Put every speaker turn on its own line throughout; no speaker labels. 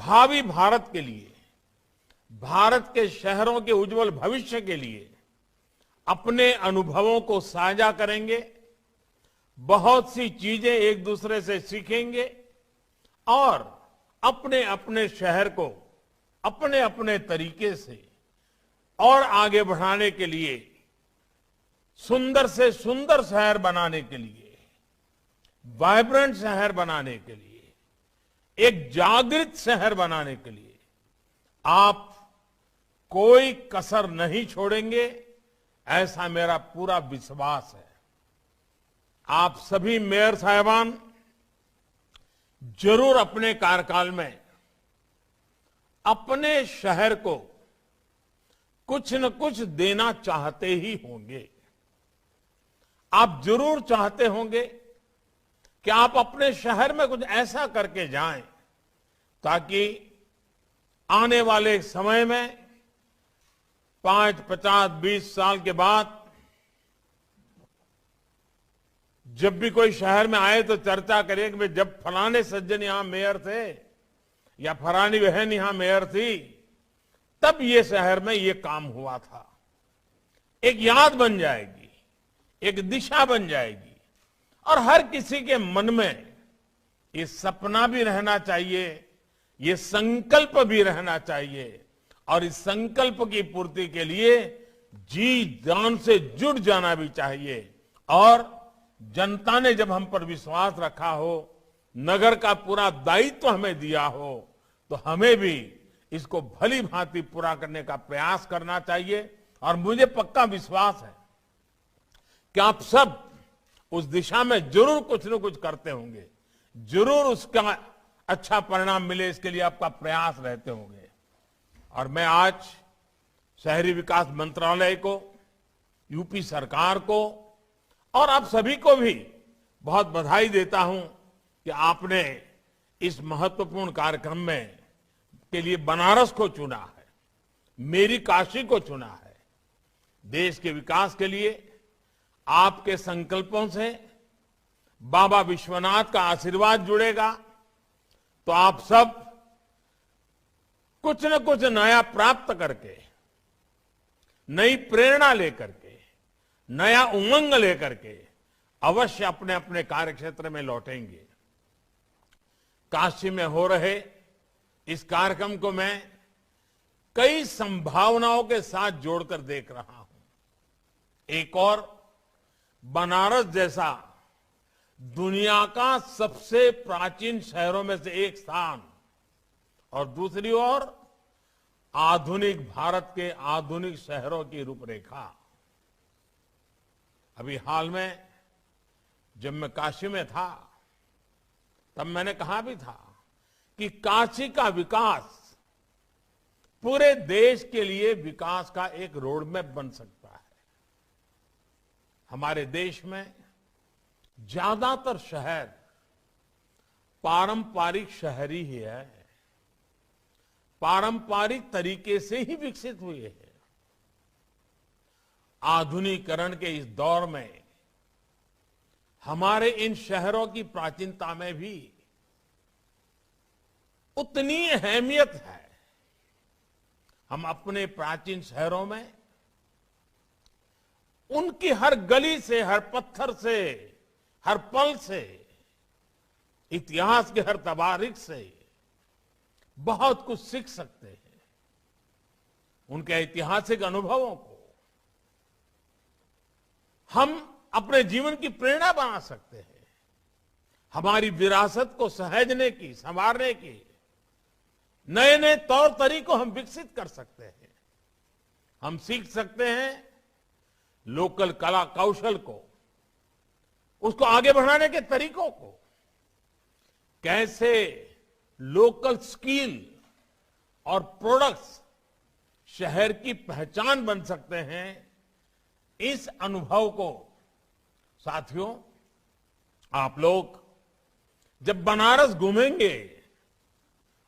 भावी भारत के लिए, भारत के शहरों के उज्जवल भविष्य के लिए अपने अनुभवों को साझा करेंगे, बहुत सी चीजें एक दूसरे से सीखेंगे और अपने अपने शहर को अपने अपने तरीके से और आगे बढ़ाने के लिए, सुंदर से सुंदर शहर बनाने के लिए, वाइब्रेंट शहर बनाने के लिए, एक जागृत शहर बनाने के लिए आप कोई कसर नहीं छोड़ेंगे, ऐसा मेरा पूरा विश्वास है। आप सभी मेयर साहिबान जरूर अपने कार्यकाल में अपने शहर को कुछ न कुछ देना चाहते ही होंगे। आप जरूर चाहते होंगे कि आप अपने शहर में कुछ ऐसा करके जाएं ताकि आने वाले समय में 5, 50, 20 साल के बाद जब भी कोई शहर में आए तो चर्चा करें कि जब फलाने सज्जन यहां मेयर थे या फलानी बहन यहां मेयर थी तब ये शहर में ये काम हुआ था। एक याद बन जाएगी, एक दिशा बन जाएगी और हर किसी के मन में ये सपना भी रहना चाहिए, ये संकल्प भी रहना चाहिए और इस संकल्प की पूर्ति के लिए जी जान से जुट जाना भी चाहिए। और जनता ने जब हम पर विश्वास रखा हो, नगर का पूरा दायित्व हमें दिया हो, तो हमें भी इसको भली भांति पूरा करने का प्रयास करना चाहिए। और मुझे पक्का विश्वास है कि आप सब उस दिशा में जरूर कुछ न कुछ करते होंगे, जरूर उसका अच्छा परिणाम मिले इसके लिए आपका प्रयास रहते होंगे। और मैं आज शहरी विकास मंत्रालय को, यूपी सरकार को और आप सभी को भी बहुत बधाई देता हूं कि आपने इस महत्वपूर्ण कार्यक्रम में के लिए बनारस को चुना है, मेरी काशी को चुना है। देश के विकास के लिए आपके संकल्पों से बाबा विश्वनाथ का आशीर्वाद जुड़ेगा तो आप सब कुछ न कुछ नया प्राप्त करके, नई प्रेरणा लेकर के, नया उमंग लेकर के अवश्य अपने अपने कार्यक्षेत्र में लौटेंगे। काशी में हो रहे इस कार्यक्रम को मैं कई संभावनाओं के साथ जोड़कर देख रहा हूं। एक और बनारस जैसा दुनिया का सबसे प्राचीन शहरों में से एक स्थान और दूसरी ओर आधुनिक भारत के आधुनिक शहरों की रूपरेखा। अभी हाल में जब मैं काशी में था तब मैंने कहा भी था कि काशी का विकास पूरे देश के लिए विकास का एक रोडमैप बन सकता है। हमारे देश में ज्यादातर शहर पारंपरिक शहर ही है, पारंपरिक तरीके से ही विकसित हुए हैं। आधुनिकीकरण के इस दौर में हमारे इन शहरों की प्राचीनता में भी उतनी अहमियत है। हम अपने प्राचीन शहरों में उनकी हर गली से, हर पत्थर से, हर पल से, इतिहास के हर तवारीख से बहुत कुछ सीख सकते हैं। उनके ऐतिहासिक अनुभवों को हम अपने जीवन की प्रेरणा बना सकते हैं। हमारी विरासत को सहेजने की, संवारने की नए नए तौर तरीकों हम विकसित कर सकते हैं। हम सीख सकते हैं लोकल कला कौशल को, उसको आगे बढ़ाने के तरीकों को, कैसे लोकल स्किल और प्रोडक्ट्स शहर की पहचान बन सकते हैं। इस अनुभव को साथियों, आप लोग जब बनारस घूमेंगे,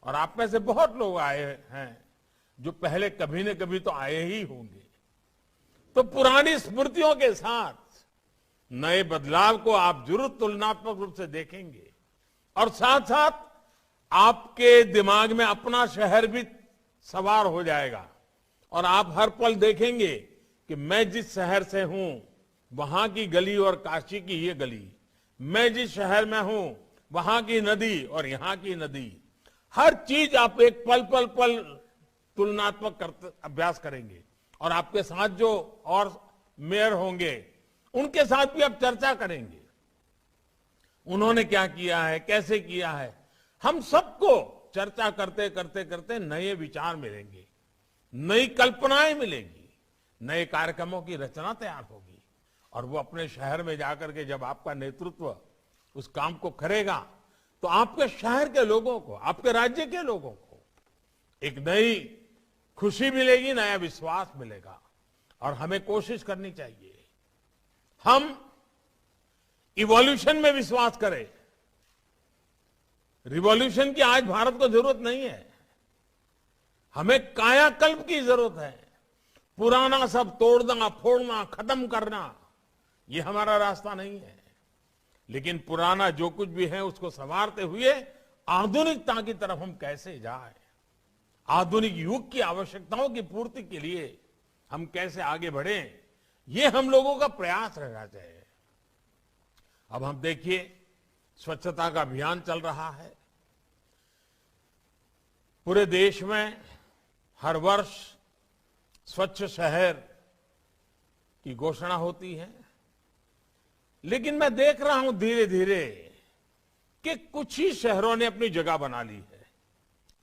और आप में से बहुत लोग आए हैं जो पहले कभी न कभी तो आए ही होंगे, तो पुरानी स्मृतियों के साथ नए बदलाव को आप जरूर तुलनात्मक रूप से देखेंगे और साथ साथ आपके दिमाग में अपना शहर भी सवार हो जाएगा और आप हर पल देखेंगे कि मैं जिस शहर से हूं वहां की गली और काशी की ये गली, मैं जिस शहर में हूं वहां की नदी और यहां की नदी, हर चीज आप एक पल पल पल तुलनात्मक अभ्यास करेंगे और आपके साथ जो और मेयर होंगे उनके साथ भी आप चर्चा करेंगे, उन्होंने क्या किया है, कैसे किया है। हम सबको चर्चा करते करते करते नए विचार मिलेंगे, नई कल्पनाएं मिलेंगी, नए कार्यक्रमों की रचना तैयार होगी और वो अपने शहर में जाकर के जब आपका नेतृत्व उस काम को करेगा तो आपके शहर के लोगों को, आपके राज्य के लोगों को एक नई खुशी मिलेगी, नया विश्वास मिलेगा। और हमें कोशिश करनी चाहिए हम इवोल्यूशन में विश्वास करें। रिवॉल्यूशन की आज भारत को जरूरत नहीं है, हमें कायाकल्प की जरूरत है। पुराना सब तोड़ना फोड़ना खत्म करना ये हमारा रास्ता नहीं है, लेकिन पुराना जो कुछ भी है उसको संवारते हुए आधुनिकता की तरफ हम कैसे जाएं, आधुनिक युग की आवश्यकताओं की पूर्ति के लिए हम कैसे आगे बढ़ें, ये हम लोगों का प्रयास रहना चाहिए। अब हम देखिए स्वच्छता का अभियान चल रहा है पूरे देश में। हर वर्ष स्वच्छ शहर की घोषणा होती है, लेकिन मैं देख रहा हूं धीरे धीरे कि कुछ ही शहरों ने अपनी जगह बना ली है,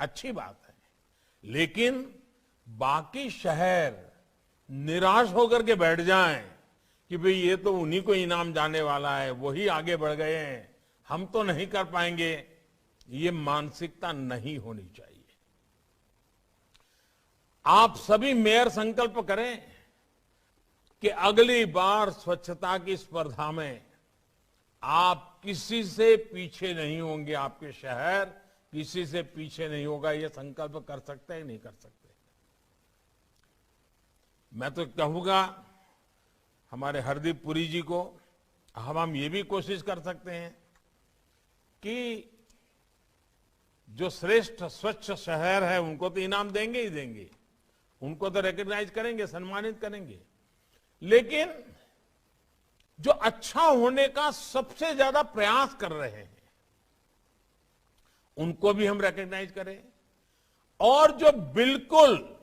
अच्छी बात है, लेकिन बाकी शहर निराश होकर के बैठ जाएं कि भाई ये तो उन्हीं को इनाम जाने वाला है, वही आगे बढ़ गए हैं, हम तो नहीं कर पाएंगे, ये मानसिकता नहीं होनी चाहिए। आप सभी मेयर संकल्प करें कि अगली बार स्वच्छता की स्पर्धा में आप किसी से पीछे नहीं होंगे, आपके शहर किसी से पीछे नहीं होगा। ये संकल्प कर सकते हैं नहीं कर सकते? मैं तो कहूंगा हमारे हरदीप पुरी जी को, हम ये भी कोशिश कर सकते हैं कि जो श्रेष्ठ स्वच्छ शहर है उनको तो इनाम देंगे ही देंगे, उनको तो रिकॉग्नाइज करेंगे, सम्मानित करेंगे, लेकिन जो अच्छा होने का सबसे ज्यादा प्रयास कर रहे हैं उनको भी हम रिकॉग्नाइज करें, और जो बिल्कुल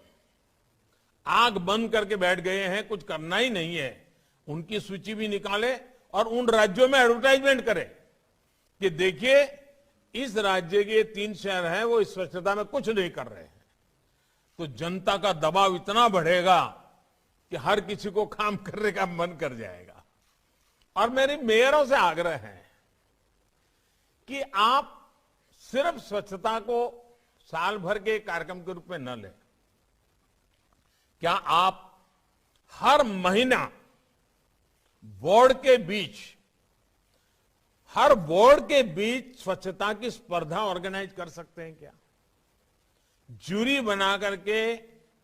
आग बंद करके बैठ गए हैं, कुछ करना ही नहीं है, उनकी सूची भी निकाले और उन राज्यों में एडवर्टाइजमेंट करें कि देखिए इस राज्य के 3 शहर हैं वो इस स्वच्छता में कुछ नहीं कर रहे हैं। तो जनता का दबाव इतना बढ़ेगा कि हर किसी को काम करने का मन कर जाएगा। और मेरी मेयरों से आग्रह है कि आप सिर्फ स्वच्छता को साल भर के कार्यक्रम के रूप में न लें, क्या आप हर महीना हर बोर्ड के बीच स्वच्छता की स्पर्धा ऑर्गेनाइज कर सकते हैं क्या? जूरी बना करके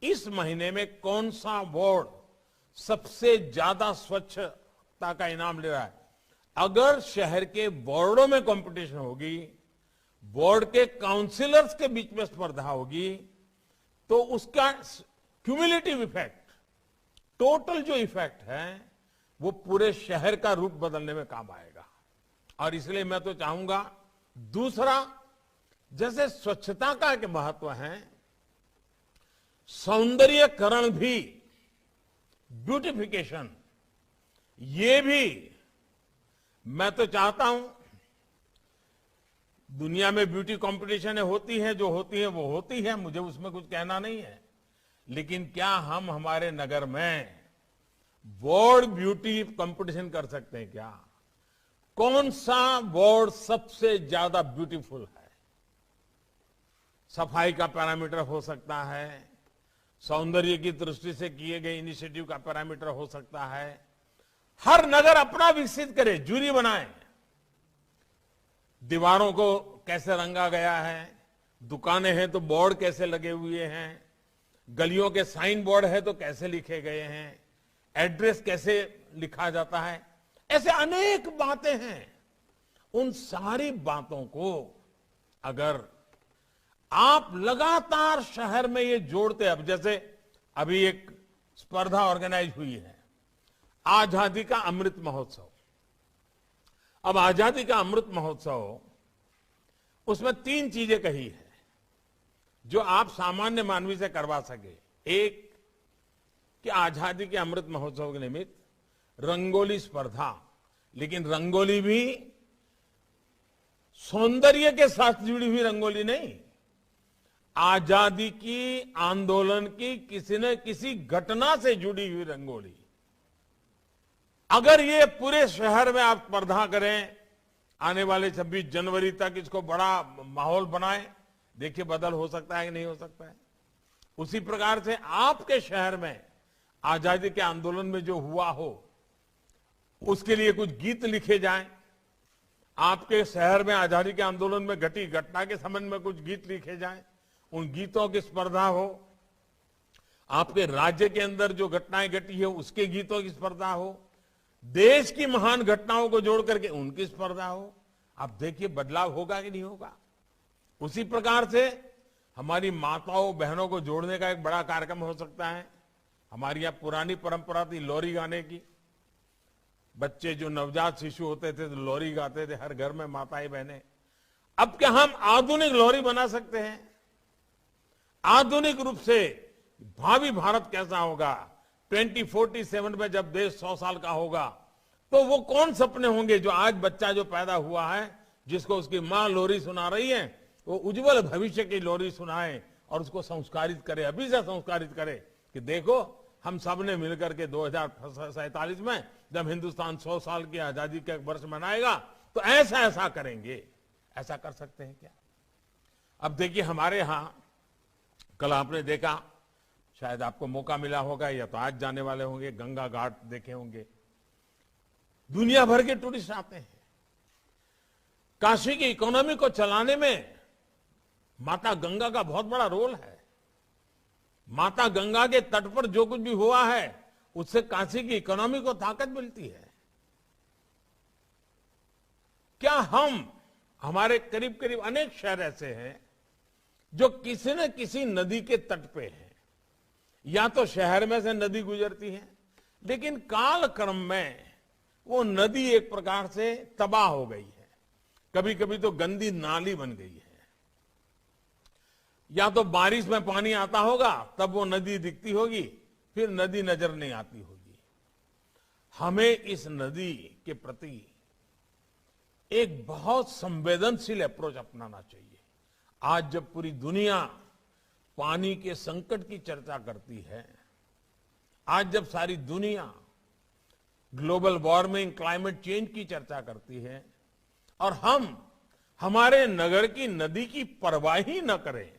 इस महीने में कौन सा बोर्ड सबसे ज्यादा स्वच्छता का इनाम ले रहा है, अगर शहर के बोर्डों में कंपटीशन होगी, बोर्ड के काउंसिलर्स के बीच में स्पर्धा होगी, तो उसका क्यूमुलेटिव इफेक्ट, टोटल जो इफेक्ट है वो पूरे शहर का रूप बदलने में काम आएगा। और इसलिए मैं तो चाहूंगा, दूसरा, जैसे स्वच्छता का एक महत्व है, सौंदर्यकरण भी, ब्यूटिफिकेशन, ये भी मैं तो चाहता हूं। दुनिया में ब्यूटी कंपटीशन होती है, जो होती है वो होती है, मुझे उसमें कुछ कहना नहीं है, लेकिन क्या हम हमारे नगर में वार्ड ब्यूटी कंपटीशन कर सकते हैं क्या? कौन सा वार्ड सबसे ज्यादा ब्यूटीफुल है? सफाई का पैरामीटर हो सकता है, सौंदर्य की दृष्टि से किए गए इनिशिएटिव का पैरामीटर हो सकता है। हर नगर अपना विकसित करे, जूरी बनाए, दीवारों को कैसे रंगा गया है, दुकानें हैं तो बोर्ड कैसे लगे हुए हैं, गलियों के साइन बोर्ड है तो कैसे लिखे गए हैं, एड्रेस कैसे लिखा जाता है, ऐसे अनेक बातें हैं। उन सारी बातों को अगर आप लगातार शहर में ये जोड़ते, अब जैसे अभी एक स्पर्धा ऑर्गेनाइज हुई है, आजादी का अमृत महोत्सव। अब आजादी का अमृत महोत्सव, उसमें 3 चीजें कही है जो आप सामान्य मानवी से करवा सके। एक, कि आजादी के अमृत महोत्सव के निमित्त रंगोली स्पर्धा, लेकिन रंगोली भी सौंदर्य के साथ जुड़ी हुई रंगोली नहीं, आजादी की आंदोलन की किसी न किसी घटना से जुड़ी हुई रंगोली। अगर ये पूरे शहर में आप स्पर्धा करें, आने वाले 26 जनवरी तक इसको बड़ा माहौल बनाएं, देखिए बदल हो सकता है कि नहीं हो सकता है। उसी प्रकार से आपके शहर में आजादी के आंदोलन में जो हुआ हो, उसके लिए कुछ गीत लिखे जाएं। आपके शहर में आजादी के आंदोलन में घटी घटना के संबंध में कुछ गीत लिखे जाएं, उन गीतों की स्पर्धा हो। आपके राज्य के अंदर जो घटनाएं घटी है उसके गीतों की स्पर्धा हो। देश की महान घटनाओं को जोड़ करके उनकी स्पर्धा हो। आप देखिए बदलाव होगा कि नहीं होगा। उसी प्रकार से हमारी माताओं बहनों को जोड़ने का एक बड़ा कार्यक्रम हो सकता है। हमारी यहां पुरानी परंपरा थी लोरी गाने की। बच्चे जो नवजात शिशु होते थे तो लोरी गाते थे, हर घर में माताएं बहनें। अब क्या हम आधुनिक लोरी बना सकते हैं? आधुनिक रूप से भावी भारत कैसा होगा, 2047 में जब देश 100 साल का होगा, तो वो कौन सपने होंगे जो आज बच्चा जो पैदा हुआ है, जिसको उसकी मां लोरी सुना रही है, वो उज्जवल भविष्य की लोरी सुनाए और उसको संस्कारित करे, अभी से संस्कारित करे कि देखो हम सब ने मिलकर के 2047 में जब हिंदुस्तान 100 साल की आजादी का वर्ष मनाएगा तो ऐसा ऐसा करेंगे। ऐसा कर सकते हैं क्या? अब देखिए हमारे यहां कल आपने देखा, शायद आपको मौका मिला होगा या तो आज जाने वाले होंगे, गंगा घाट देखे होंगे। दुनिया भर के टूरिस्ट आते हैं। काशी की इकोनॉमी को चलाने में माता गंगा का बहुत बड़ा रोल है। माता गंगा के तट पर जो कुछ भी हुआ है उससे काशी की इकोनॉमी को ताकत मिलती है। क्या हमारे करीब करीब अनेक शहर ऐसे हैं जो किसी न किसी नदी के तट पे हैं, या तो शहर में से नदी गुजरती है, लेकिन काल क्रम में वो नदी एक प्रकार से तबाह हो गई है। कभी कभी तो गंदी नाली बन गई है। या तो बारिश में पानी आता होगा तब वो नदी दिखती होगी, फिर नदी नजर नहीं आती होगी। हमें इस नदी के प्रति एक बहुत संवेदनशील अप्रोच अपनाना चाहिए। आज जब पूरी दुनिया पानी के संकट की चर्चा करती है, आज जब सारी दुनिया ग्लोबल वार्मिंग, क्लाइमेट चेंज की चर्चा करती है, और हम हमारे नगर की नदी की परवाह ही न करें,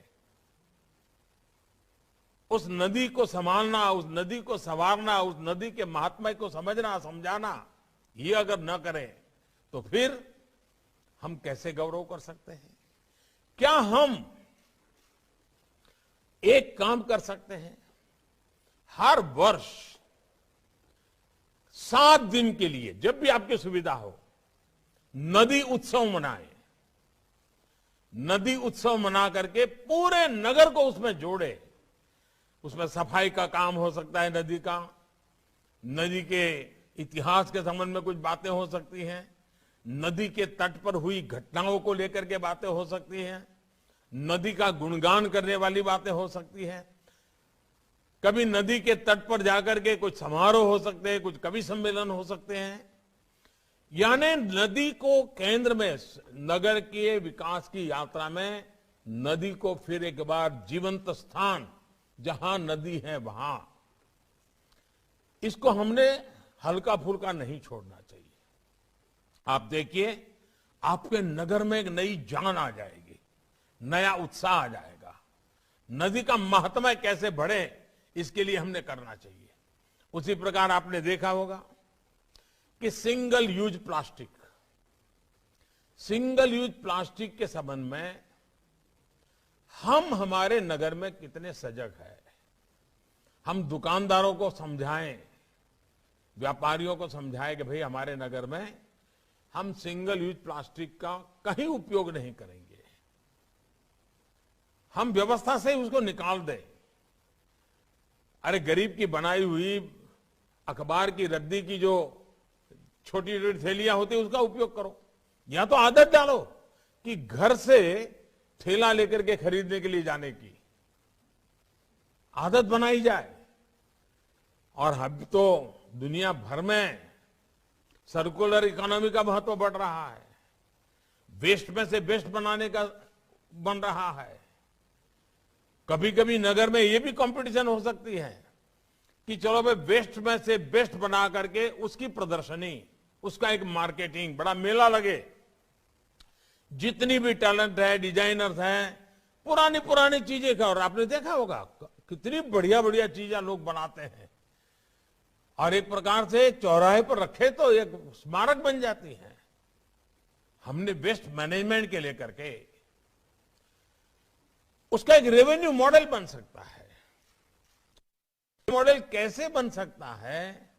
उस नदी को संभालना, उस नदी को संवारना, उस नदी के महात्म्य को समझना समझाना, ये अगर न करें तो फिर हम कैसे गौरव कर सकते हैं? क्या हम एक काम कर सकते हैं? हर वर्ष 7 दिन के लिए जब भी आपकी सुविधा हो, नदी उत्सव मनाएं। नदी उत्सव मना करके पूरे नगर को उसमें जोड़े। उसमें सफाई का काम हो सकता है, नदी का, नदी के इतिहास के संबंध में कुछ बातें हो सकती हैं, नदी के तट पर हुई घटनाओं को लेकर के बातें हो सकती हैं, नदी का गुणगान करने वाली बातें हो सकती हैं। कभी नदी के तट पर जाकर के कुछ समारोह हो सकते हैं, कुछ कवि सम्मेलन हो सकते हैं। यानी नदी को केंद्र में, नगर के विकास की यात्रा में नदी को फिर एक बार जीवंत स्थान, जहां नदी है वहां, इसको हमने हल्का फुल्का नहीं छोड़ना चाहिए। आप देखिए आपके नगर में एक नई जान आ जाएगी, नया उत्साह आ जाएगा। नदी का महत्व कैसे बढ़े, इसके लिए हमने करना चाहिए। उसी प्रकार आपने देखा होगा कि सिंगल यूज प्लास्टिक के संबंध में हम हमारे नगर में कितने सजग हैं। हम दुकानदारों को समझाएं, व्यापारियों को समझाएं कि भाई हमारे नगर में हम सिंगल यूज प्लास्टिक का कहीं उपयोग नहीं करेंगे। हम व्यवस्था से ही उसको निकाल दें। अरे गरीब की बनाई हुई अखबार की रद्दी की जो छोटी छोटी थैलियां होती है उसका उपयोग करो, या तो आदत डालो कि घर से थैला लेकर के खरीदने के लिए जाने की आदत बनाई जाए। और अब तो दुनिया भर में सर्कुलर इकोनॉमी का महत्व बढ़ रहा है, वेस्ट में से बेस्ट बनाने का बन रहा है। कभी कभी नगर में ये भी कंपटीशन हो सकती है कि चलो भाई वेस्ट में से बेस्ट बना करके उसकी प्रदर्शनी, उसका एक मार्केटिंग, बड़ा मेला लगे। जितनी भी टैलेंट है, डिजाइनर्स हैं, पुरानी पुरानी चीजें का, और आपने देखा होगा कितनी बढ़िया बढ़िया चीजें लोग बनाते हैं, और एक प्रकार से चौराहे पर रखे तो एक स्मारक बन जाती है। हमने वेस्ट मैनेजमेंट के लेकर के उसका एक रेवेन्यू मॉडल बन सकता है। मॉडल कैसे बन सकता है,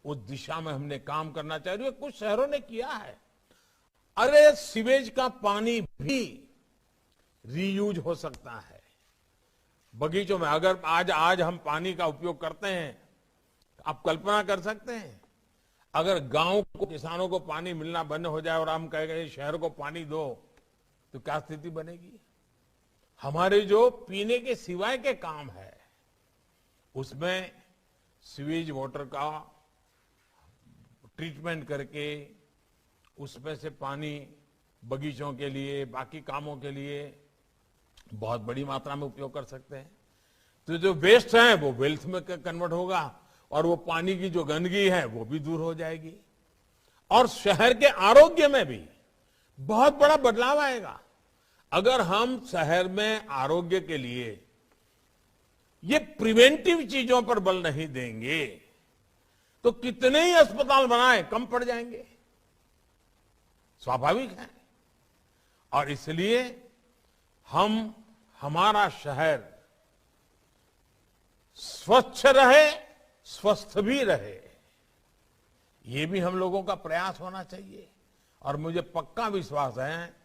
उस दिशा में हमने काम करना चाहिए। कुछ शहरों ने किया है। अरे सीवेज का पानी भी रीयूज हो सकता है बगीचों में। अगर आज हम पानी का उपयोग करते हैं, आप कल्पना कर सकते हैं अगर गांव को, किसानों को पानी मिलना बंद हो जाए और हम कहेंगे शहर को पानी दो, तो क्या स्थिति बनेगी। हमारे जो पीने के सिवाय के काम है उसमें सीवेज वाटर का ट्रीटमेंट करके उसमें से पानी बगीचों के लिए, बाकी कामों के लिए बहुत बड़ी मात्रा में उपयोग कर सकते हैं। तो जो वेस्ट है वो वेल्थ में कन्वर्ट होगा, और वो पानी की जो गंदगी है वो भी दूर हो जाएगी, और शहर के आरोग्य में भी बहुत बड़ा बदलाव आएगा। अगर हम शहर में आरोग्य के लिए ये प्रिवेंटिव चीजों पर बल नहीं देंगे तो कितने ही अस्पताल बनाए, कम पड़ जाएंगे, स्वाभाविक है। और इसलिए हमारा शहर स्वच्छ रहे, स्वस्थ भी रहे, ये भी हम लोगों का प्रयास होना चाहिए। और मुझे पक्का विश्वास है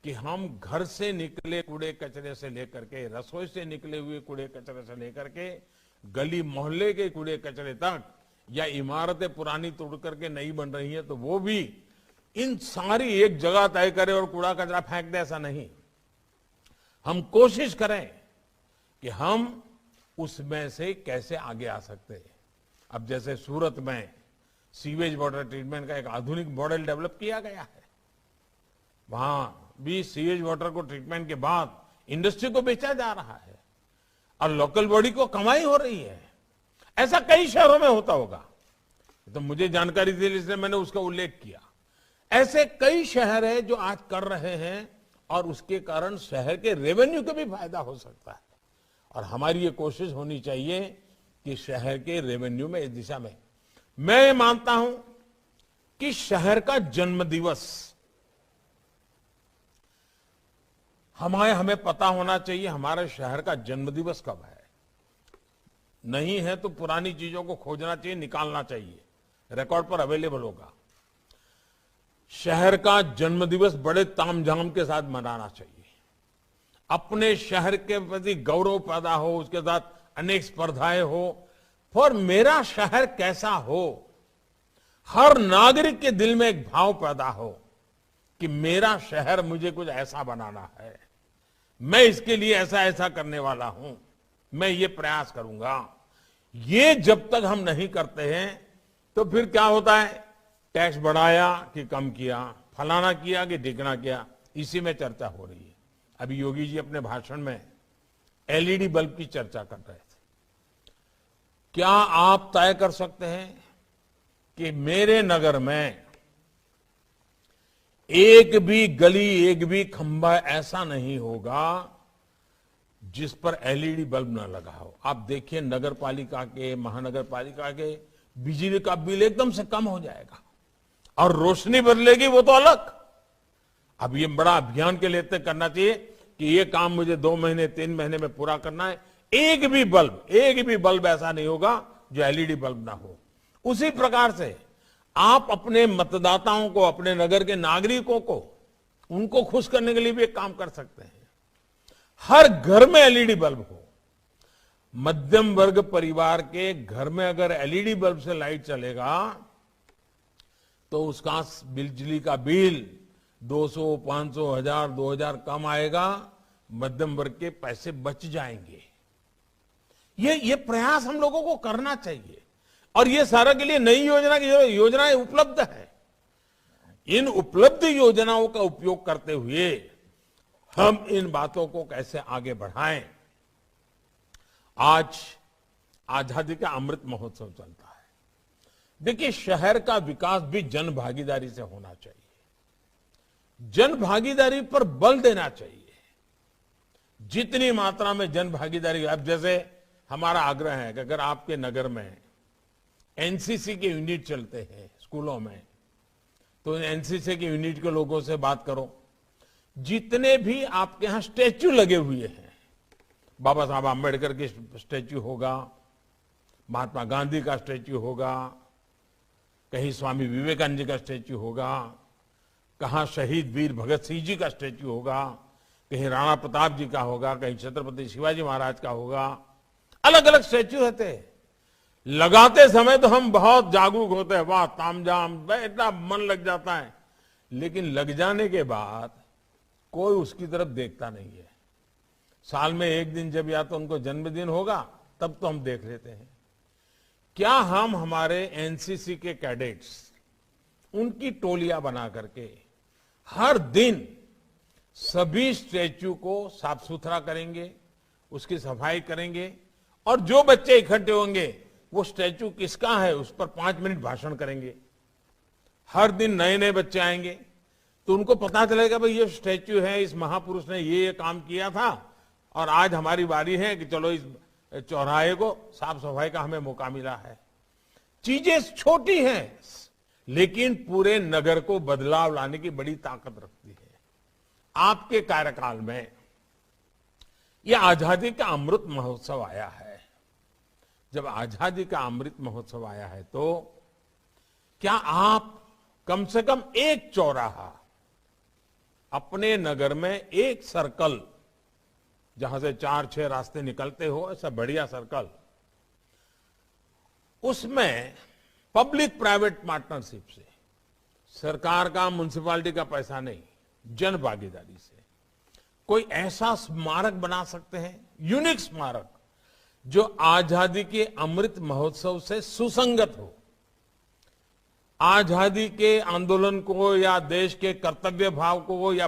कि हम घर से निकले कूड़े कचरे से लेकर के, रसोई से निकले हुए कूड़े कचरे से लेकर के, गली मोहल्ले के कूड़े कचरे तक, या इमारतें पुरानी तोड़ करके नई बन रही हैं तो वो भी, इन सारी एक जगह तय करें और कूड़ा कचरा फेंक दे, ऐसा नहीं। हम कोशिश करें कि हम उसमें से कैसे आगे आ सकते हैं। अब जैसे सूरत में सीवेज वाटर ट्रीटमेंट का एक आधुनिक मॉडल डेवलप किया गया है, वहां भी सीवेज वाटर को ट्रीटमेंट के बाद इंडस्ट्री को बेचा जा रहा है और लोकल बॉडी को कमाई हो रही है। ऐसा कई शहरों में होता होगा, तो मुझे जानकारी थी इसलिए मैंने उसका उल्लेख किया। ऐसे कई शहर है जो आज कर रहे हैं, और उसके कारण शहर के रेवेन्यू को भी फायदा हो सकता है। और हमारी ये कोशिश होनी चाहिए कि शहर के रेवेन्यू में, इस दिशा में मैं मानता हूं कि शहर का जन्मदिवस हमें पता होना चाहिए हमारे शहर का जन्मदिवस कब है। नहीं है तो पुरानी चीजों को खोजना चाहिए, निकालना चाहिए, रिकॉर्ड पर अवेलेबल होगा। शहर का जन्मदिवस बड़े तामझाम के साथ मनाना चाहिए। अपने शहर के प्रति गौरव पैदा हो, उसके साथ अनेक स्पर्धाएं हो, और मेरा शहर कैसा हो, हर नागरिक के दिल में एक भाव पैदा हो कि मेरा शहर मुझे कुछ ऐसा बनाना है, मैं इसके लिए ऐसा ऐसा करने वाला हूं, मैं ये प्रयास करूंगा। ये जब तक हम नहीं करते हैं तो फिर क्या होता है, टैक्स बढ़ाया कि कम किया, फलाना किया कि ढिकना किया, इसी में चर्चा हो रही है। अभी योगी जी अपने भाषण में एलईडी बल्ब की चर्चा कर रहे थे। क्या आप तय कर सकते हैं कि मेरे नगर में एक भी गली, एक भी खंभा ऐसा नहीं होगा जिस पर एलईडी बल्ब न लगा हो। आप देखिए नगर पालिका के, महानगर पालिका के बिजली का बिल एकदम से कम हो जाएगा, और रोशनी बदलेगी वो तो अलग। अब ये बड़ा अभियान के लिए करना चाहिए कि ये काम मुझे 2 महीने 3 महीने में पूरा करना है। एक भी बल्ब ऐसा नहीं होगा जो एलईडी बल्ब ना हो। उसी प्रकार से आप अपने मतदाताओं को, अपने नगर के नागरिकों को, उनको खुश करने के लिए भी एक काम कर सकते हैं। हर घर में एलईडी बल्ब हो। मध्यम वर्ग परिवार के घर में अगर एलईडी बल्ब से लाइट चलेगा तो उसका बिजली का बिल 200, 500, 1000, 2000 कम आएगा। मध्यम वर्ग के पैसे बच जाएंगे। ये प्रयास हम लोगों को करना चाहिए और ये सारा के लिए नई योजनाएं उपलब्ध है। इन उपलब्ध योजनाओं का उपयोग करते हुए हम इन बातों को कैसे आगे बढ़ाएं। आज आजादी का अमृत महोत्सव चलता है। देखिए, शहर का विकास भी जन भागीदारी से होना चाहिए। जन भागीदारी पर बल देना चाहिए। जितनी मात्रा में जन भागीदारी, अब जैसे हमारा आग्रह है कि अगर आपके नगर में एनसीसी के यूनिट चलते हैं स्कूलों में, तो एनसीसी के यूनिट के लोगों से बात करो। जितने भी आपके यहां स्टैच्यू लगे हुए हैं, बाबा साहब आंबेडकर की स्टैच्यू होगा, महात्मा गांधी का स्टैच्यू होगा, कहीं स्वामी विवेकानंद जी का स्टैच्यू होगा, कहां शहीद वीर भगत सिंह जी का स्टैच्यू होगा, कहीं राणा प्रताप जी का होगा, कहीं छत्रपति शिवाजी महाराज का होगा। अलग अलग स्टैच्यू रहते हैं। लगाते समय तो हम बहुत जागरूक होते हैं, वाह तामझाम, इतना मन लग जाता है। लेकिन लग जाने के बाद कोई उसकी तरफ देखता नहीं है। साल में एक दिन जब या तो उनको जन्मदिन होगा तब तो हम देख लेते हैं। क्या हम हमारे एनसीसी के कैडेट्स, उनकी टोलियां बना करके हर दिन सभी स्टैच्यू को साफ सुथरा करेंगे, उसकी सफाई करेंगे और जो बच्चे इकट्ठे होंगे वो स्टैच्यू किसका है उस पर 5 मिनट भाषण करेंगे। हर दिन नए नए बच्चे आएंगे तो उनको पता चलेगा भाई ये स्टैच्यू है, इस महापुरुष ने ये काम किया था और आज हमारी बारी है कि चलो इस चौराहे को साफ सफाई का हमें मौका मिला है। चीजें छोटी हैं लेकिन पूरे नगर को बदलाव लाने की बड़ी ताकत रखती है। आपके कार्यकाल में यह आजादी का अमृत महोत्सव आया है। जब आजादी का अमृत महोत्सव आया है तो क्या आप कम से कम एक चौराहा अपने नगर में, एक सर्कल जहां से 4-6 रास्ते निकलते हो, ऐसा बढ़िया सर्कल, उसमें पब्लिक प्राइवेट पार्टनरशिप से, सरकार का म्युनिसिपैलिटी का पैसा नहीं, जन भागीदारी से कोई ऐसा स्मारक बना सकते हैं, यूनिक स्मारक, जो आजादी के अमृत महोत्सव से सुसंगत हो, आजादी के आंदोलन को या देश के कर्तव्य भाव को या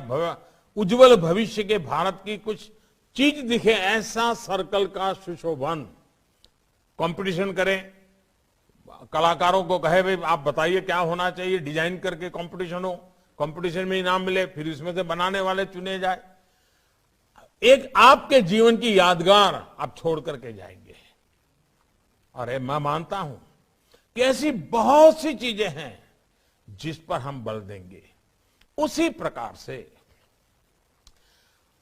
उज्जवल भविष्य के भारत की कुछ चीज दिखे, ऐसा सर्कल का सुशोभन। कंपटीशन करें, कलाकारों को कहे भाई आप बताइए क्या होना चाहिए, डिजाइन करके कंपटीशन हो, कंपटीशन में इनाम मिले, फिर इसमें से बनाने वाले चुने जाए। एक आपके जीवन की यादगार आप छोड़ करके जाएंगे। अरे मैं मानता हूं कि ऐसी बहुत सी चीजें हैं जिस पर हम बल देंगे। उसी प्रकार से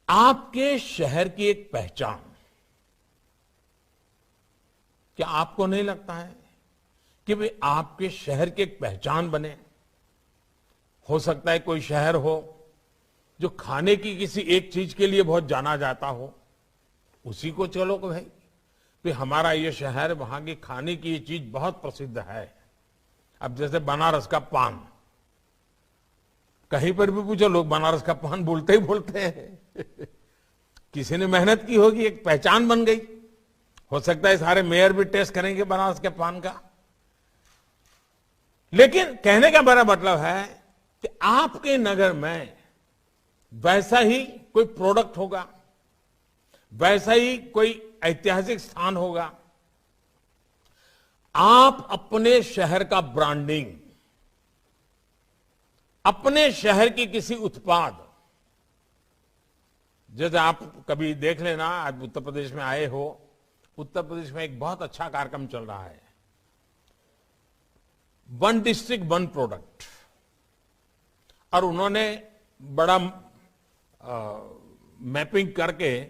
आपके शहर की एक पहचान, क्या आपको नहीं लगता है कि भाई आपके शहर की एक पहचान बने? हो सकता है कोई शहर हो जो खाने की किसी एक चीज के लिए बहुत जाना जाता हो, उसी को चलो कि भाई हमारा ये शहर, वहां की खाने की ये चीज बहुत प्रसिद्ध है। अब जैसे बनारस का पान, कहीं पर भी पूछो लोग बनारस का पान बोलते ही बोलते हैं। किसी ने मेहनत की होगी, एक पहचान बन गई। हो सकता है सारे मेयर भी टेस्ट करेंगे बनारस के पान का। लेकिन कहने का मेरा मतलब है कि आपके नगर में वैसा ही कोई प्रोडक्ट होगा, वैसा ही कोई ऐतिहासिक स्थान होगा। आप अपने शहर का ब्रांडिंग, अपने शहर की किसी उत्पाद, जैसे आप कभी देख लेना, आज उत्तर प्रदेश में आए हो, उत्तर प्रदेश में एक बहुत अच्छा कार्यक्रम चल रहा है, 1 डिस्ट्रिक्ट 1 प्रोडक्ट। और उन्होंने बड़ा मैपिंग करके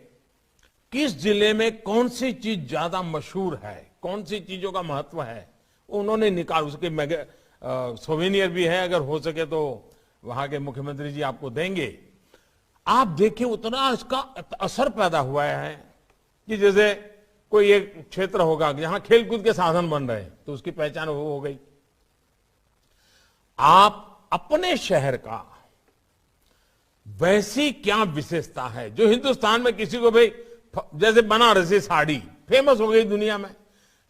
किस जिले में कौन सी चीज ज्यादा मशहूर है, कौन सी चीजों का महत्व है, उन्होंने निकाल, उसके सोवेनियर भी है, अगर हो सके तो वहां के मुख्यमंत्री जी आपको देंगे। आप देखिए उतना इसका असर पैदा हुआ है कि जैसे कोई एक क्षेत्र होगा जहां खेलकूद के साधन बन रहे हैं तो उसकी पहचान वो हो गई। आप अपने शहर का वैसी क्या विशेषता है जो हिंदुस्तान में किसी को भाई, जैसे बनारसी साड़ी फेमस हो गई दुनिया में,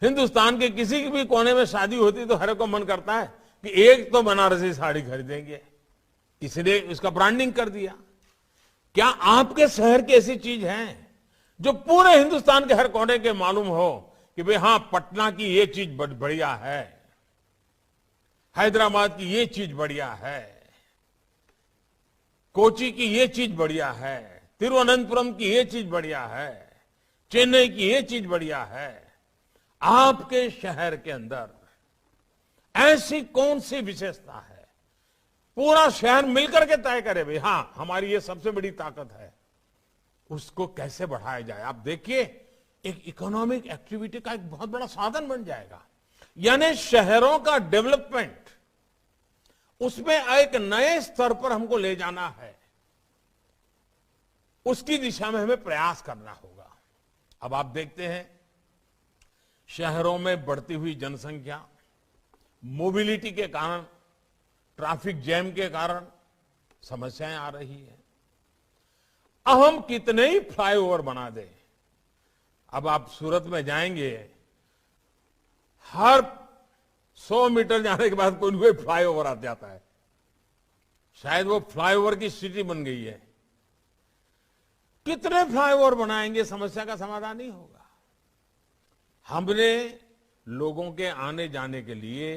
हिंदुस्तान के किसी भी कोने में शादी होती तो हर को मन करता है कि एक तो बनारसी साड़ी खरीदेंगे, इसलिए उसका ब्रांडिंग कर दिया। क्या आपके शहर की ऐसी चीज है जो पूरे हिंदुस्तान के हर कोने के मालूम हो कि भाई हां, पटना की ये चीज बढ़िया है, हैदराबाद की ये चीज बढ़िया है, कोची की ये चीज बढ़िया है, तिरुवनंतपुरम की ये चीज बढ़िया है, चेन्नई की ये चीज बढ़िया है। आपके शहर के अंदर ऐसी कौन सी विशेषता है पूरा शहर मिलकर के तय करे भाई हां, हमारी ये सबसे बड़ी ताकत है, उसको कैसे बढ़ाया जाए। आप देखिए एक इकोनॉमिक एक्टिविटी का एक बहुत बड़ा साधन बन जाएगा। यानी शहरों का डेवलपमेंट, उसमें एक नए स्तर पर हमको ले जाना है, उसकी दिशा में हमें प्रयास करना होगा। अब आप देखते हैं शहरों में बढ़ती हुई जनसंख्या, मोबिलिटी के कारण, ट्रैफिक जैम के कारण समस्याएं आ रही है। अब हम कितने ही फ्लाईओवर बना दें, अब आप सूरत में जाएंगे, हर 100 मीटर जाने के बाद कोई न कोई फ्लाईओवर आ जाता है। शायद वो फ्लाईओवर की सिटी बन गई है। कितने फ्लाईओवर बनाएंगे, समस्या का समाधान नहीं होगा। हमने लोगों के आने जाने के लिए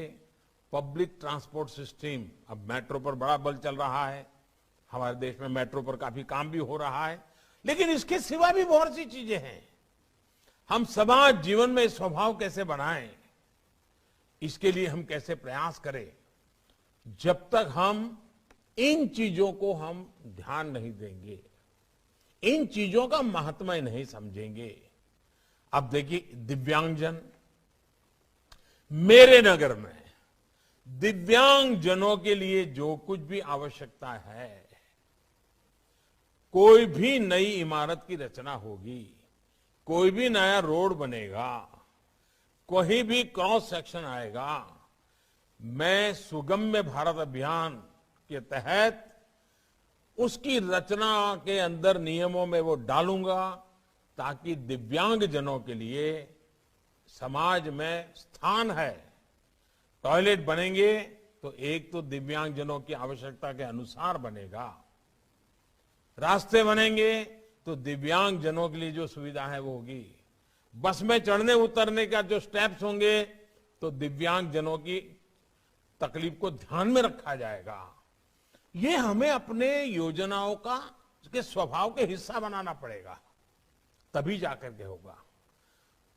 पब्लिक ट्रांसपोर्ट सिस्टम, अब मेट्रो पर बड़ा बल चल रहा है, हमारे देश में मेट्रो पर काफी काम भी हो रहा है, लेकिन इसके सिवा भी बहुत सी चीजें हैं। हम समाज जीवन में स्वभाव कैसे बनाएं, इसके लिए हम कैसे प्रयास करें। जब तक हम इन चीजों को हम ध्यान नहीं देंगे, इन चीजों का महत्व नहीं समझेंगे। अब देखिए दिव्यांगजन, मेरे नगर में दिव्यांगजनों के लिए जो कुछ भी आवश्यकता है, कोई भी नई इमारत की रचना होगी, कोई भी नया रोड बनेगा, कोई भी क्रॉस सेक्शन आएगा, मैं सुगम्य भारत अभियान के तहत उसकी रचना के अंदर नियमों में वो डालूंगा ताकि दिव्यांगजनों के लिए समाज में स्थान है। टॉयलेट बनेंगे तो एक तो दिव्यांगजनों की आवश्यकता के अनुसार बनेगा, रास्ते बनेंगे तो दिव्यांगजनों के लिए जो सुविधा है वो होगी, बस में चढ़ने उतरने का जो स्टेप्स होंगे तो दिव्यांगजनों की तकलीफ को ध्यान में रखा जाएगा। ये हमें अपने योजनाओं का के स्वभाव के हिस्सा बनाना पड़ेगा, तभी जाकर के होगा।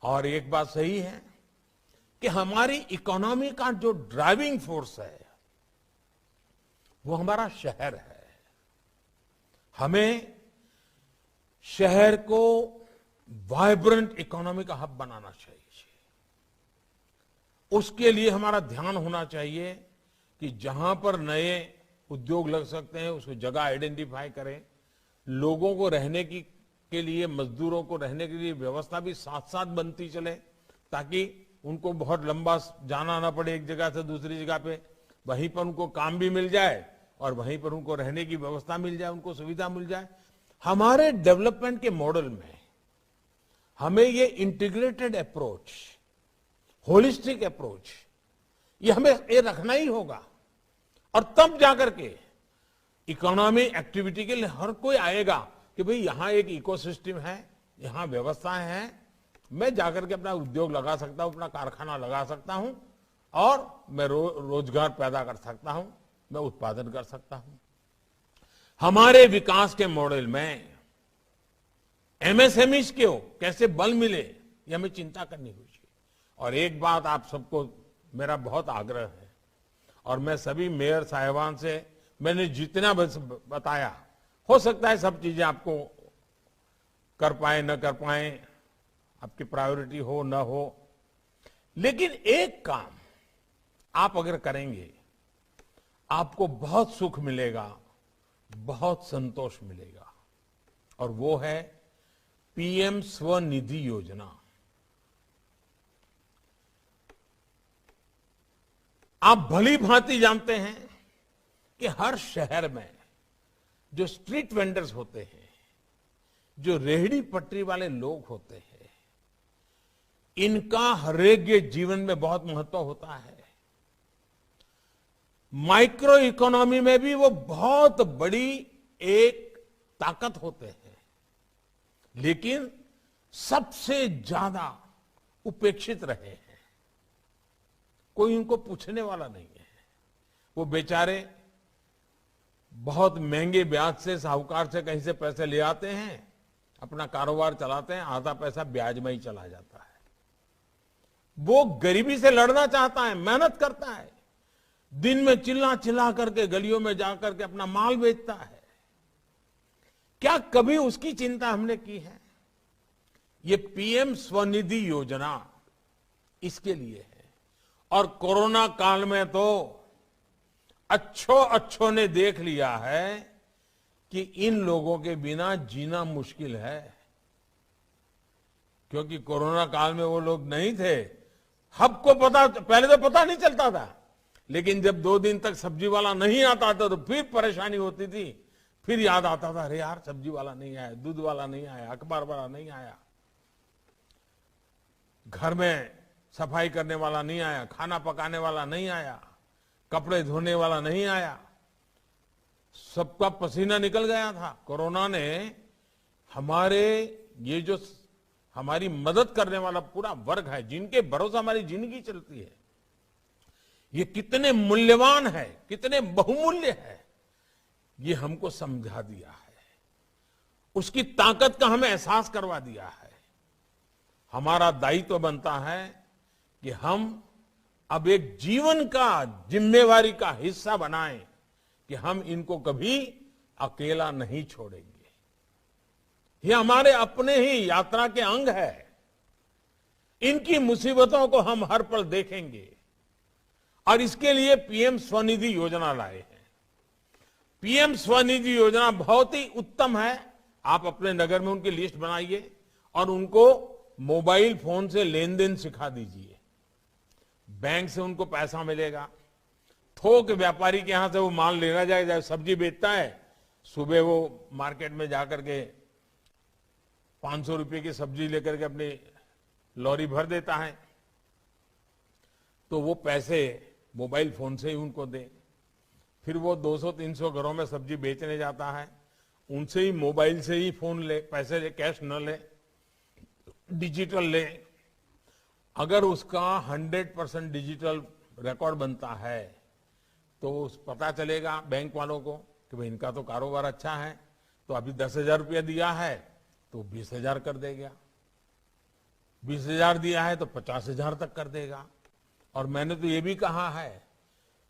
और एक बात सही है कि हमारी इकोनॉमी का जो ड्राइविंग फोर्स है वो हमारा शहर है। हमें शहर को वाइब्रेंट इकोनॉमी का हब बनाना चाहिए। उसके लिए हमारा ध्यान होना चाहिए कि जहां पर नए उद्योग लग सकते हैं उसको जगह आइडेंटिफाई करें, लोगों को रहने के लिए, मजदूरों को रहने के लिए व्यवस्था भी साथ साथ बनती चले ताकि उनको बहुत लंबा जाना ना पड़े एक जगह से दूसरी जगह पे, वहीं पर उनको काम भी मिल जाए और वहीं पर उनको रहने की व्यवस्था मिल जाए, उनको सुविधा मिल जाए। हमारे डेवलपमेंट के मॉडल में हमें ये इंटीग्रेटेड अप्रोच, होलिस्टिक अप्रोच, ये हमें ये रखना ही होगा। और तब जाकर के इकोनॉमी एक्टिविटी के लिए हर कोई आएगा कि भाई यहां एक इकोसिस्टम है, यहां व्यवस्थाएं हैं, मैं जाकर के अपना उद्योग लगा सकता हूं, अपना कारखाना लगा सकता हूं और मैं रोजगार पैदा कर सकता हूं, मैं उत्पादन कर सकता हूं। हमारे विकास के मॉडल में एमएसएमईज को कैसे बल मिले, ये हमें चिंता करनी होगी। और एक बात आप सबको मेरा बहुत आग्रह है, और मैं सभी मेयर साहिबान से मैंने जितना बताया, हो सकता है सब चीजें आपको कर पाए न कर पाए, आपकी प्रायोरिटी हो न हो, लेकिन एक काम आप अगर करेंगे आपको बहुत सुख मिलेगा, बहुत संतोष मिलेगा। और वो है पीएम स्वनिधि योजना। आप भली भांति जानते हैं कि हर शहर में जो स्ट्रीट वेंडर्स होते हैं, जो रेहड़ी पटरी वाले लोग होते हैं, इनका हर एक के जीवन में बहुत महत्व होता है। माइक्रो इकोनॉमी में भी वो बहुत बड़ी एक ताकत होते हैं, लेकिन सबसे ज्यादा उपेक्षित रहे हैं। कोई उनको पूछने वाला नहीं है। वो बेचारे बहुत महंगे ब्याज से साहूकार से कहीं से पैसे ले आते हैं, अपना कारोबार चलाते हैं, आधा पैसा ब्याज में ही चला जाता है। वो गरीबी से लड़ना चाहता है, मेहनत करता है, दिन में चिल्ला चिल्ला करके गलियों में जाकर के अपना माल बेचता है। क्या कभी उसकी चिंता हमने की है? ये पीएम स्वनिधि योजना इसके लिए है। और कोरोना काल में तो अच्छों ने देख लिया है कि इन लोगों के बिना जीना मुश्किल है, क्योंकि कोरोना काल में वो लोग नहीं थे। सबको पता, पहले तो पता नहीं चलता था, लेकिन जब 2 दिन तक सब्जी वाला नहीं आता था तो फिर परेशानी होती थी। फिर याद आता था, अरे यार सब्जी वाला नहीं आया, दूध वाला नहीं आया, अखबार वाला नहीं आया, घर में सफाई करने वाला नहीं आया, खाना पकाने वाला नहीं आया, कपड़े धोने वाला नहीं आया। सबका पसीना निकल गया था। कोरोना ने हमारे ये जो हमारी मदद करने वाला पूरा वर्ग है, जिनके भरोसे हमारी जिंदगी चलती है, ये कितने मूल्यवान है, कितने बहुमूल्य है, ये हमको समझा दिया है। उसकी ताकत का हमें एहसास करवा दिया है। हमारा दायित्व बनता है कि हम अब एक जीवन का जिम्मेवारी का हिस्सा बनाएं कि हम इनको कभी अकेला नहीं छोड़ेंगे। ये हमारे अपने ही यात्रा के अंग है। इनकी मुसीबतों को हम हर पल देखेंगे और इसके लिए पीएम स्वनिधि योजना लाए हैं। पीएम स्वनिधि योजना बहुत ही उत्तम है। आप अपने नगर में उनकी लिस्ट बनाइए और उनको मोबाइल फोन से लेन देन सिखा दीजिए। बैंक से उनको पैसा मिलेगा। थोक व्यापारी के यहां से वो माल लेना जाए, सब्जी बेचता है, सुबह वो मार्केट में जाकर के 500 रुपए की सब्जी लेकर के अपनी लॉरी भर देता है, तो वो पैसे मोबाइल फोन से ही उनको दे। फिर वो 200-300 घरों में सब्जी बेचने जाता है, उनसे ही मोबाइल से ही फोन ले, पैसे ले, कैश न ले, डिजिटल ले। अगर उसका 100% डिजिटल रिकॉर्ड बनता है तो पता चलेगा बैंक वालों को कि भाई इनका तो कारोबार अच्छा है, तो अभी 10,000 रुपया दिया है तो 20,000 कर देगा, 20,000 दिया है तो 50,000 तक कर देगा। और मैंने तो ये भी कहा है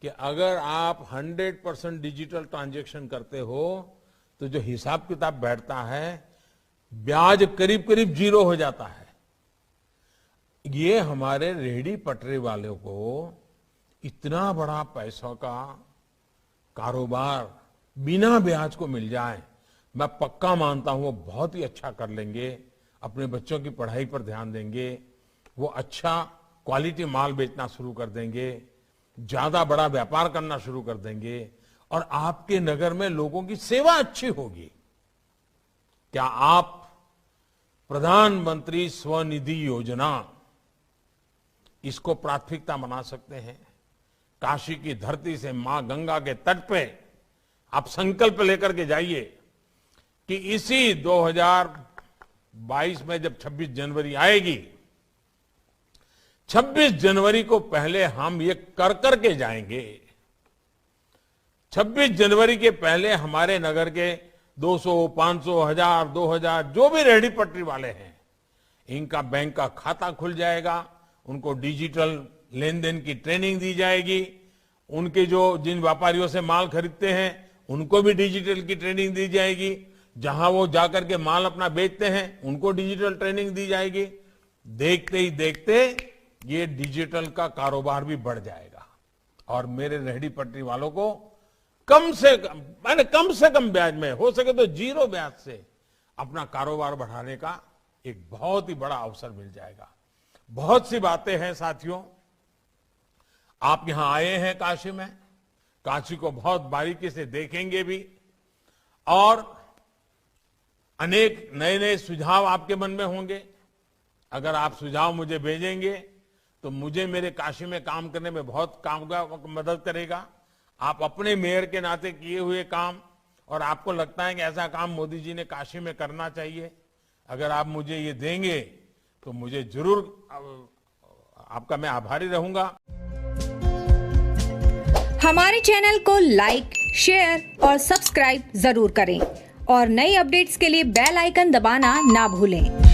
कि अगर आप 100% डिजिटल ट्रांजैक्शन करते हो तो जो हिसाब किताब बैठता है, ब्याज करीब करीब 0 हो जाता है। ये हमारे रेहड़ी पटरी वालों को इतना बड़ा पैसों का कारोबार बिना ब्याज को मिल जाए, मैं पक्का मानता हूं वो बहुत ही अच्छा कर लेंगे। अपने बच्चों की पढ़ाई पर ध्यान देंगे, वो अच्छा क्वालिटी माल बेचना शुरू कर देंगे, ज्यादा बड़ा व्यापार करना शुरू कर देंगे और आपके नगर में लोगों की सेवा अच्छी होगी। क्या आप प्रधानमंत्री स्वनिधि योजना इसको प्राथमिकता बना सकते हैं? काशी की धरती से मां गंगा के तट पे आप संकल्प लेकर के जाइए कि इसी 2022 में जब 26 जनवरी आएगी, 26 जनवरी को पहले हम ये कर करके जाएंगे। 26 जनवरी के पहले हमारे नगर के 200, 500, 1000, 2000 जो भी रेहड़ी पटरी वाले हैं, इनका बैंक का खाता खुल जाएगा। उनको डिजिटल लेन देन की ट्रेनिंग दी जाएगी। उनके जो जिन व्यापारियों से माल खरीदते हैं उनको भी डिजिटल की ट्रेनिंग दी जाएगी। जहां वो जाकर के माल अपना बेचते हैं उनको डिजिटल ट्रेनिंग दी जाएगी। देखते ही देखते ये डिजिटल का कारोबार भी बढ़ जाएगा और मेरे रेहड़ी पटरी वालों को कम से कम ब्याज में, हो सके तो 0 ब्याज से अपना कारोबार बढ़ाने का एक बहुत ही बड़ा अवसर मिल जाएगा। बहुत सी बातें हैं साथियों, आप यहां आए हैं काशी में, काशी को बहुत बारीकी से देखेंगे भी और अनेक नए नए सुझाव आपके मन में होंगे। अगर आप सुझाव मुझे भेजेंगे तो मुझे मेरे काशी में काम करने में बहुत मदद करेगा। आप अपने मेयर के नाते किए हुए काम और आपको लगता है कि ऐसा काम मोदी जी ने काशी में करना चाहिए, अगर आप मुझे ये देंगे तो मुझे जरूर आपका मैं आभारी रहूंगा।
हमारे चैनल को लाइक, शेयर और सब्सक्राइब जरूर करें और नई अपडेट्स के लिए बेल आइकन दबाना ना भूलें।